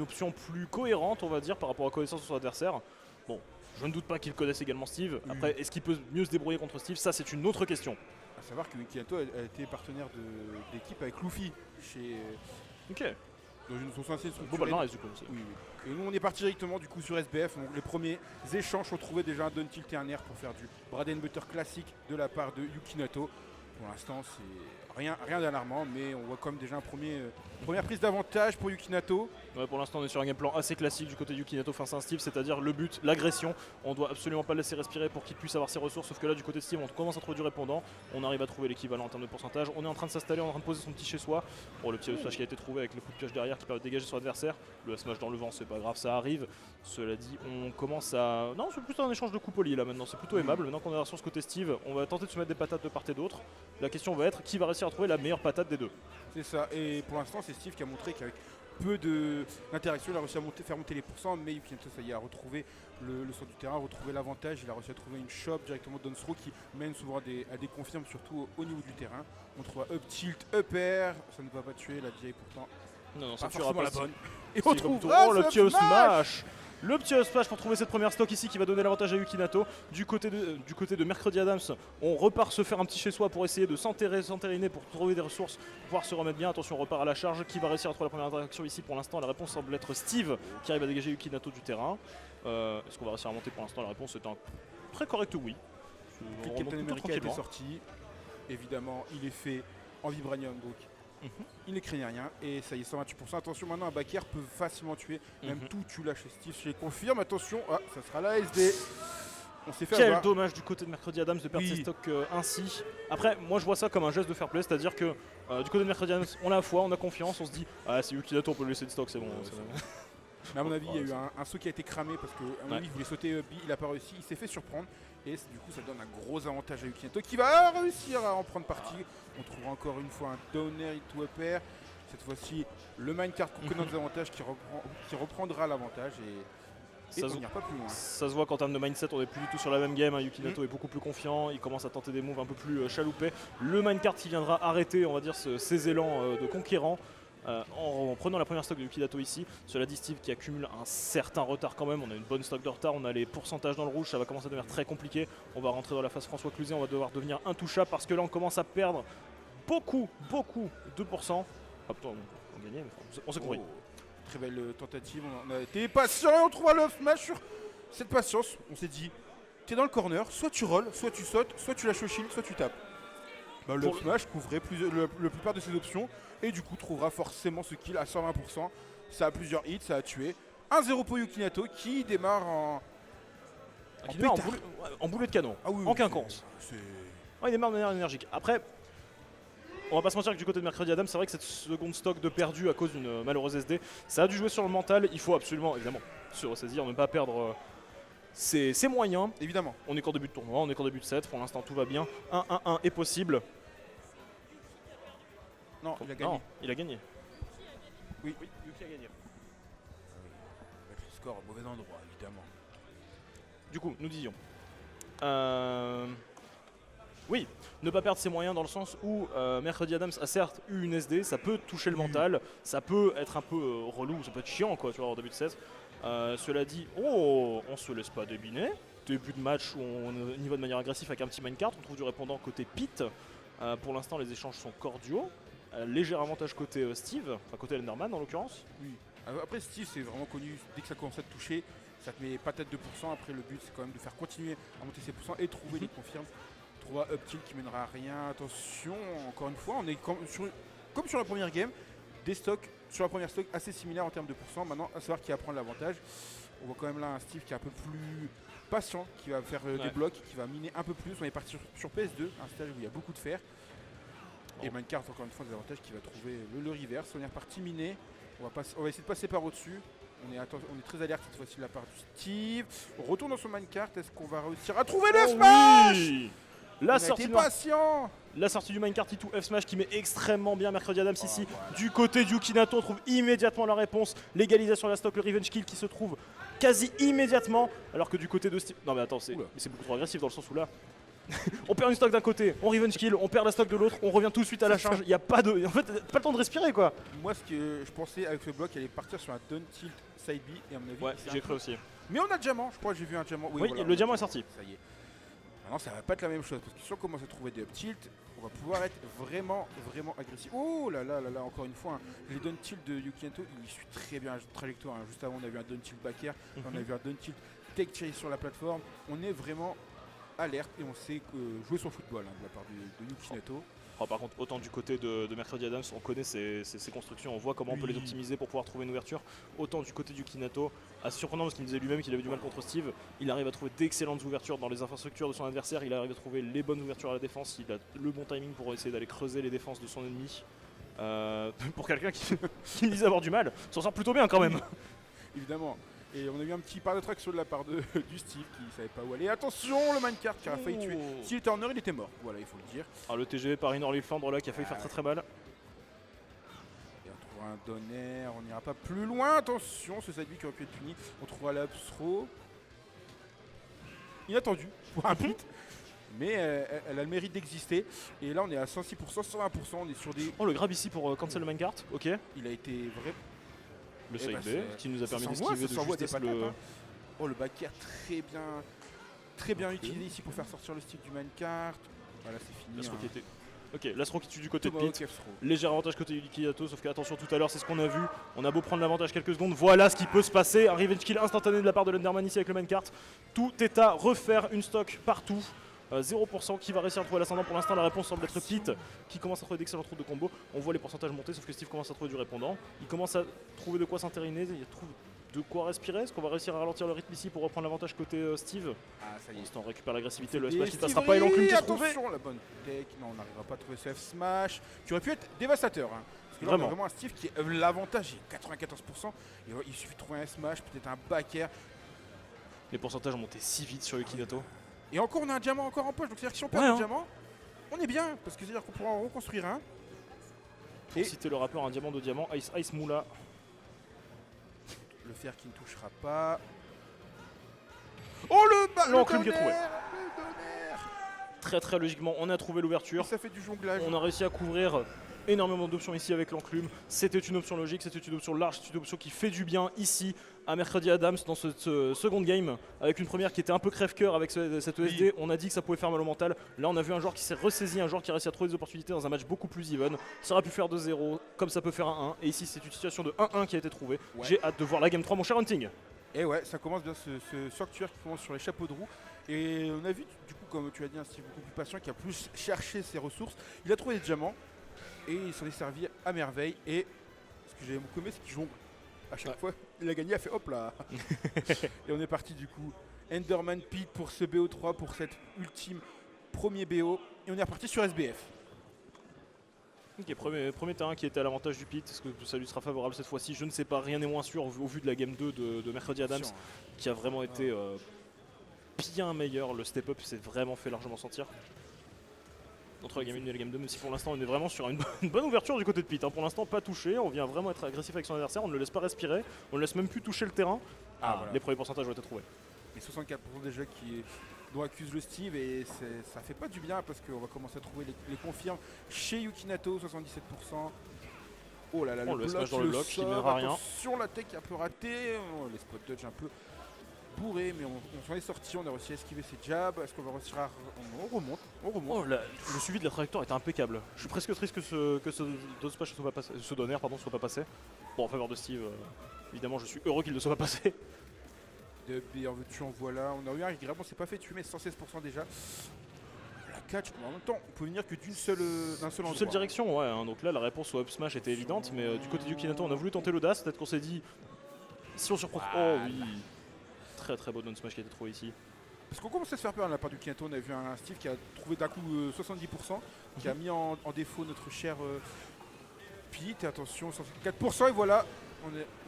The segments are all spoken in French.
une option plus cohérente, on va dire, par rapport à la connaissance de son adversaire. Bon, je ne doute pas qu'il connaisse également Steve. Après, est-ce qu'il peut mieux se débrouiller contre Steve? Ça, c'est une autre question. À savoir que Yukinato a été partenaire d'équipe avec Luffy chez. Ok. Dans une son ancienne Beau structure. palmarès du coup aussi. Oui, oui. Et nous on est parti directement du coup sur SBF. Donc, les premiers échanges ont trouvé déjà un Down Tilt et un air pour faire du Bread and Butter classique de la part de Yukinato. Pour l'instant c'est rien d'alarmant, mais on voit comme déjà première prise d'avantage pour Yukinato. Ouais, pour l'instant on est sur un game plan assez classique du côté de Yukinato face à Steve, c'est-à-dire le but, l'agression. On doit absolument pas le laisser respirer pour qu'il puisse avoir ses ressources, sauf que là du côté de Steve on commence à trouver du répondant, on arrive à trouver l'équivalent en termes de pourcentage, on est en train de s'installer, on est en train de poser son petit chez soi. Bon, le petit smash qui a été trouvé avec le coup de pioche derrière qui permet de dégager son adversaire, le smash dans le vent c'est pas grave, ça arrive. Cela dit, on commence à... Non, c'est plutôt un échange de coups polis là maintenant, c'est plutôt aimable. Maintenant qu'on est sur ce côté Steve, on va tenter de se mettre des patates de part et d'autre. La question va être qui va réussir à trouver la meilleure patate des deux. C'est ça, et pour l'instant c'est Steve qui a montré qu'avec peu d'interaction il a réussi à faire monter les pourcents, mais Yukinato ça y est, a retrouvé le sort du terrain, a retrouvé l'avantage, il a réussi à trouver une shop directement de Donsro qui mène souvent à des confirmes surtout au niveau du terrain. On trouve up tilt, up air, ça ne va pas tuer, la DI pourtant Non, pas ça tuera forcément pas la bonne. Et Si, on comme trouve tout- ah, oh, le ce petit smash smash. Le petit smash pour trouver cette première stock ici qui va donner l'avantage à Yukinato. Du côté de Mercredi Adams, on repart se faire un petit chez soi pour essayer de s'entériner pour trouver des ressources, pour pouvoir se remettre bien. Attention, on repart à la charge. Qui va réussir à trouver la première interaction ici? Pour l'instant, la réponse semble être Steve qui arrive à dégager Yukinato du terrain. Est-ce qu'on va réussir à monter? Pour l'instant, la réponse est un très correct oui. Le On Captain remonte plutôt America était tranquillement. sorti, évidemment il est fait en vibranium donc il ne craignait rien et ça y est 128%. Attention maintenant un back air peut facilement tuer, même tout tu lâches Steve, je les confirme, attention, ah, ça sera la SD. On s'est fait Quel avoir. dommage du côté de Mercredi Adams de perdre Oui. ses stocks ainsi. Après, moi je vois ça comme un geste de fair play, c'est-à-dire que du côté de Mercredi Adams, on a la foi, on a confiance, on se dit ah c'est Yukinato, on peut lui laisser de stock, c'est bon. c'est bon. Mais à mon avis, il y a eu un saut qui a été cramé parce qu'à mon avis, il voulait sauter B, il n'a pas réussi, il s'est fait surprendre. Et du coup, ça donne un gros avantage à Yukinato qui va réussir à en prendre partie. On trouvera encore une fois un downer hit to upper. Cette fois-ci, le minecart qu'on connaît des avantages qui reprendra l'avantage et Ça on se- n'ira pas plus loin. Ça se voit qu'en termes de mindset, on est plus du tout sur la même game. Yukinato est beaucoup plus confiant, il commence à tenter des moves un peu plus chaloupés. Le minecart qui viendra arrêter, on va dire, ces élans de conquérant. En prenant la première stock de Yukinato ici. Cela dit, Steve qui accumule un certain retard quand même. On a une bonne stock de retard, on a les pourcentages dans le rouge, ça va commencer à devenir très compliqué. On va rentrer dans la phase François Cluzet, on va devoir devenir intouchable parce que là on commence à perdre beaucoup de pourcents. Ah putain, on gagnait, mais enfin, on s'est compris. Oh, très belle tentative, on a été patient et on trouve le smash sur cette patience. On s'est dit, t'es dans le corner, soit tu rolls, soit tu sautes, soit tu lâches le shield, soit tu tapes. Bah, le smash couvrait la plupart de ses options et du coup trouvera forcément ce kill à 120%. Ça a plusieurs hits, ça a tué. 1-0 pour Yukinato qui démarre en Qui démarre pétard. en boulet de canon, Ah oui, en oui, quinconce. Il démarre de manière énergique. Après, on va pas se mentir que du côté de Mercredi Adam, c'est vrai que cette seconde stock de perdu à cause d'une malheureuse SD, ça a dû jouer sur le mental. Il faut absolument, évidemment, se ressaisir, ne pas perdre ses moyens. Évidemment. On est qu'en début de tournoi, on est qu'en début de set, pour l'instant tout va bien. 1-1-1 est possible. Non, il a gagné. Non, il a gagné. Oui. Yuki a gagné. Mettre le score au mauvais endroit, évidemment. Du coup, nous disions. Oui, ne pas perdre ses moyens dans le sens où Mercredi Adams a certes eu une SD, ça peut toucher le mental, ça peut être un peu relou, ça peut être chiant quoi, tu vois, en début de set. Cela dit, on se laisse pas débiner. Début de match où on y va de manière agressive avec un petit minecart, on trouve du répondant côté Pete. Pour l'instant, les échanges sont cordiaux. Léger avantage côté Steve, enfin côté Lenderman en l'occurrence. Oui. Après Steve c'est vraiment connu, dès que ça commence à te toucher, ça te met patate 2%, après le but c'est quand même de faire continuer à monter ses pourcents et trouver les confirmes. Trouver up tilt qui mènera à rien, attention, encore une fois, on est comme sur la première game, des stocks sur la première stock assez similaires en termes de pourcents, maintenant à savoir qui va prendre l'avantage. On voit quand même là un Steve qui est un peu plus patient, qui va faire des blocs, qui va miner un peu plus, on est parti sur PS2, un stage où il y a beaucoup de fer. Et Minecart, encore une fois, des avantages qui va trouver le reverse. On est reparti miner. On va essayer de passer par au-dessus. On est très alerte cette fois-ci de la part du Steve. On retourne dans son Minecart. Est-ce qu'on va réussir à trouver le smash? Oui On la a sortie, été de patient. la sortie du minecart T2 F Smash qui met extrêmement bien Mercredi Adams ici. Voilà. Du côté du Yukinato, on trouve immédiatement la réponse. L'égalisation de la stock, le revenge kill qui se trouve quasi immédiatement. Alors que du côté de Steve. Non mais attends, c'est beaucoup trop agressif dans le sens où là. On perd une stock d'un côté, on revenge kill, on perd la stock de l'autre, on revient tout de suite à la charge. Il n'y a pas de. En fait, pas le temps de respirer quoi. Moi, ce que je pensais avec ce bloc, il allait partir sur un down tilt side B, et à mon avis, Ouais, c'est j'ai un cru peu- aussi. Mais on a le diamant, je crois que j'ai vu un diamant. Oui, voilà, le diamant est sorti. Ça y est. Maintenant, ça va pas être la même chose, parce que si on commence à trouver des up tilt, on va pouvoir être vraiment agressif. Oh là là là là, encore une fois, hein, les down tilt de Yukinato, il suit très bien la trajectoire. Hein. Juste avant, on a vu un down tilt back air, on a vu un down tilt tech cherry sur la plateforme. On est vraiment alerte et on sait jouer son football hein, de la part de Yukinato. Oh, par contre, autant du côté de Mercredi Adams, on connaît ses constructions, on voit comment on peut les optimiser pour pouvoir trouver une ouverture. Autant du côté du Kinato, assez surprenant parce qu'il me disait lui-même qu'il avait du mal contre Steve. Il arrive à trouver d'excellentes ouvertures dans les infrastructures de son adversaire, il arrive à trouver les bonnes ouvertures à la défense, il a le bon timing pour essayer d'aller creuser les défenses de son ennemi. Pour quelqu'un qui me disait avoir du mal, s'en sort plutôt bien quand même. Évidemment. Et on a eu un petit pas de traction de la part du Steve qui savait pas où aller. Attention, le minecart qui a failli tuer. S'il était en heure, il était mort. Voilà, il faut le dire. Ah, le TGV Paris Nord Flandre là qui a failli faire très mal. Et on trouvera un donner, on n'ira pas plus loin. Attention, ce side qui aurait pu être puni. On trouvera l'upthrow. Inattendu pour un pit. Mais elle a le mérite d'exister. Et là, on est à 106%, 120%. On est sur des. Oh, le grab ici pour cancel le minecart. Ok. Il a été vrai. Le Eh side bah, B qui nous a permis s'envoie, d'esquiver ça de s'envoie des justesse patates, le. hein. Oh, le back air très bien utilisé ici pour faire sortir le stick du minecart. Voilà, c'est fini. L'astro hein. qui était. Ok, l'astro qui tue du côté de Tomahawk Pete. F-throw. Léger avantage côté Yukinato, sauf que attention tout à l'heure, c'est ce qu'on a vu. On a beau prendre l'avantage quelques secondes, voilà ce qui peut se passer. Un revenge kill instantané de la part de l'Enderman ici avec le minecart. Tout est à refaire, une stock partout. 0% qui va réussir à trouver l'ascendant. Pour l'instant, la réponse semble être Pete qui commence à trouver d'excellentes routes de combo. On voit les pourcentages monter, sauf que Steve commence à trouver du répondant. Il commence à trouver de quoi s'intériner, il trouve de quoi respirer. Est-ce qu'on va réussir à ralentir le rythme ici pour reprendre l'avantage côté Steve? Ah, ça y est. Pour l'instant, on récupère l'agressivité, le Et smash qui Steve passera pas et l'enclume qui est trouvé. attention, la bonne tech. Non, on n'arrivera pas à trouver ce F-smash qui aurait pu être dévastateur. Hein. Parce que là, on a vraiment un Steve qui est l'avantage, il est 94%. Et il suffit de trouver un smash, peut-être un back air. Les pourcentages ont monté si vite sur Yukinato. Et encore, on a un diamant encore en poche. Donc, c'est-à-dire que si on perd un diamant, on est bien. Parce que c'est-à-dire qu'on pourra en reconstruire un. Pour citer le rappeur, un diamant de diamant, Ice Moula. Le fer qui ne touchera pas. Oh le l'enclume qui est trouvé. Le Très logiquement, on a trouvé l'ouverture. ça fait du jonglage. On a réussi à couvrir énormément d'options ici avec l'enclume. C'était une option logique, c'était une option large, c'était une option qui fait du bien ici à Mercredi Adams dans ce second game. Avec une première qui était un peu crève-cœur avec cette ESD. On a dit que ça pouvait faire mal au mental. Là, on a vu un joueur qui s'est ressaisi, un joueur qui a réussi à trouver des opportunités dans un match beaucoup plus even. Ça aurait pu faire 2-0, comme ça peut faire un 1. Et ici, c'est une situation de 1-1 qui a été trouvée. Ouais. J'ai hâte de voir la game 3, mon cher Hunting. Et ouais, ça commence bien ce Sortueur qui commence sur les chapeaux de roue. Et on a vu, du coup, comme tu as dit, un Steve beaucoup plus patient qui a plus cherché ses ressources. Il a trouvé des diamants et il s'en est servi à merveille. Et ce que j'avais beaucoup aimé, c'est qu'il jongle. À chaque fois, il a gagné, il a fait hop là. Et on est parti du coup. Enderman Pete pour ce BO3, pour cet ultime premier BO. Et on est reparti sur SBF. Ok, premier terrain qui était à l'avantage du Pete. Est-ce que ça lui sera favorable cette fois-ci? Je ne sais pas, rien n'est moins sûr au vu de la game 2 de Mercredi Adams qui a vraiment été bien meilleur. Le step-up s'est vraiment fait largement sentir entre la game 1 et la game 2, même si pour l'instant on est vraiment sur une bonne ouverture du côté de Pete. Hein. Pour l'instant, pas touché, on vient vraiment être agressif avec son adversaire, on ne le laisse pas respirer, on ne laisse même plus toucher le terrain. Voilà. Les premiers pourcentages ont été trouvés. Et 64% des jeux dont accuse le Steve et ça fait pas du bien parce qu'on va commencer à trouver les confirmes chez Yukinato, 77%. Oh là là, le smash dans le bloc qui mènera rien. Attention, la tech un peu ratée, les spot dodge un peu bourrés, mais on s'en est sorti, on a réussi à esquiver ses jabs. Est-ce qu'on va réussir à... On remonte. Oh, le suivi de la trajectoire est impeccable. Je suis presque triste que ce dodge smash soit pas passé, ce donner pardon soit pas passé. Bon, en faveur de Steve, évidemment je suis heureux qu'il ne soit pas passé. De meilleure veux-tu en voilà. On a eu un grab, on s'est pas fait tuer, mais 116% déjà. La catch, mais en même temps, on peut venir que d'un seul endroit. Une seule direction, ouais. Hein, donc là, la réponse au up smash était évidente, mais du côté du Yukinato, on a voulu tenter l'audace. Peut-être qu'on s'est dit, si on surprend. Oh oui, très beau down smash qui a été trouvé ici. Parce qu'on commençait à se faire peur de la part du Yukinato. On a vu un Steve qui a trouvé d'un coup 70%, qui a mis en défaut notre cher Pete. Attention, 104%, et voilà.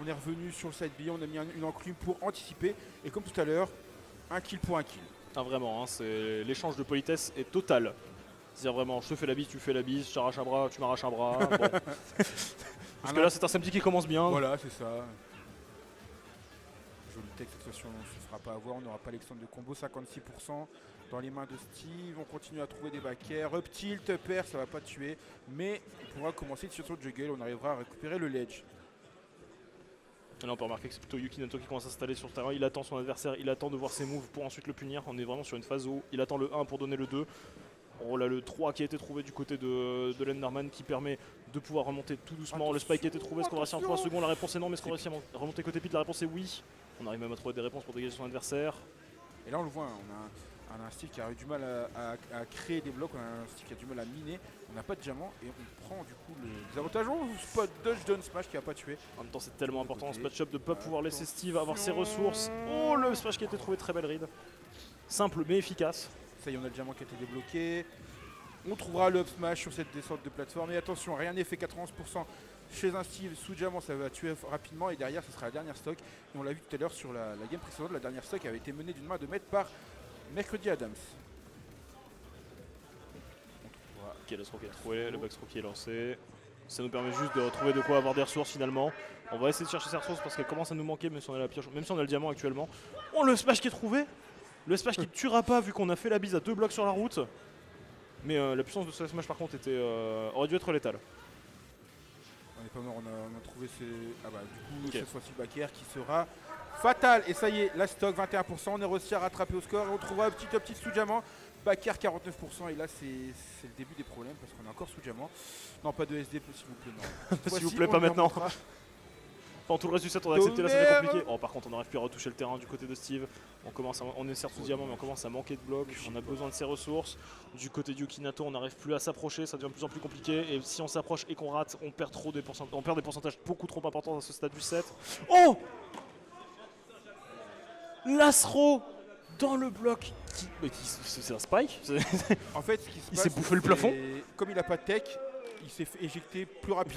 On est revenu sur le side B, on a mis une enclume pour anticiper. Et comme tout à l'heure, un kill pour un kill. Ah vraiment, hein, l'échange de politesse est total. C'est-à-dire vraiment, je te fais la bise, tu fais la bise, je t'arrache un bras, tu m'arraches un bras. Bon. Parce que là, c'est un samedi qui commence bien. Voilà, c'est ça. Joli texte, cette fois on ne se fera pas avoir, on n'aura pas l'extend de combo, 56%. dans les mains de Steve. On continue à trouver des back air. Up tilt, up air, ça va pas tuer. Mais on pourra commencer une situation de juggle. On arrivera à récupérer le ledge. Et là on peut remarquer que c'est plutôt Yukinato qui commence à s'installer sur le terrain. Il attend son adversaire, il attend de voir ses moves pour ensuite le punir. On est vraiment sur une phase où il attend le 1 pour donner le 2. Oh là, le 3 qui a été trouvé du côté de Lenderman qui permet de pouvoir remonter tout doucement. Attention, le spike qui a été trouvé, est-ce qu'on va réussir en 3 attention. secondes? La réponse est non, mais est-ce qu'on va réussir à remonter côté pit? La réponse est oui. On arrive même à trouver des réponses pour dégager son adversaire. Et là on le voit, on a un Steve qui a eu du mal à créer des blocs, on a un Steve qui a du mal à miner, on n'a pas de diamant et on prend du coup le désavantage. Oh, spot dodge down smash qui a pas tué. En même temps c'est tellement important ce côté. match-up de ne pas pouvoir laisser Steve avoir ses ressources. Oh, le smash qui a été trouvé, très belle read. Simple mais efficace. Ça y est, on a le diamant qui a été débloqué. On trouvera le up smash sur cette descente de plateforme. Et attention, rien n'est fait, 91% chez un Steve sous diamant, ça va tuer rapidement. Et derrière, ce sera la dernière stock. Et on l'a vu tout à l'heure sur la game précédente, la dernière stock avait été menée d'une main de maître par Mercredi Adams. Ok, le throw qui est trouvé, le backthrow qui est lancé. Ça nous permet juste de retrouver de quoi avoir des ressources finalement. On va essayer de chercher ces ressources parce qu'elles commencent à nous manquer même si on a la pioche, même si on a le diamant actuellement. Oh, le smash qui est trouvé. Le smash qui ne tuera pas vu qu'on a fait la bise à 2 blocs sur la route. Mais la puissance de ce smash par contre aurait dû être létale. On n'est pas mort, on a trouvé ces... Ah bah du coup, Ok. cette fois-ci le back air qui sera fatal. Et ça y est, la stock 21%, on est réussi à rattraper au score. Et on trouvera un petit sous diamant. Back air 49%. Et là, c'est le début des problèmes parce qu'on est encore sous diamant. Non, pas de SD, s'il vous plaît. Non. Cette S'il vous fois-ci, plaît, on pas le maintenant. remontera. Pendant tout le reste du set on a accepté, là ça devient Tonnerre. compliqué. Oh, par contre on n'arrive plus à retoucher le terrain du côté de Steve. On est certes sous diamant mais on commence à manquer de blocs. On a besoin de ses ressources. Du côté de Yukinato on n'arrive plus à s'approcher, ça devient de plus en plus compliqué. Et si on s'approche et qu'on rate, on perd des pourcentages beaucoup trop importants à ce stade du set. Oh, Lasro dans le bloc. C'est un spike. En fait, ce qui se Il passe, s'est bouffé le c'est- plafond. Comme il n'a pas de tech, il s'est fait éjecter plus rapidement.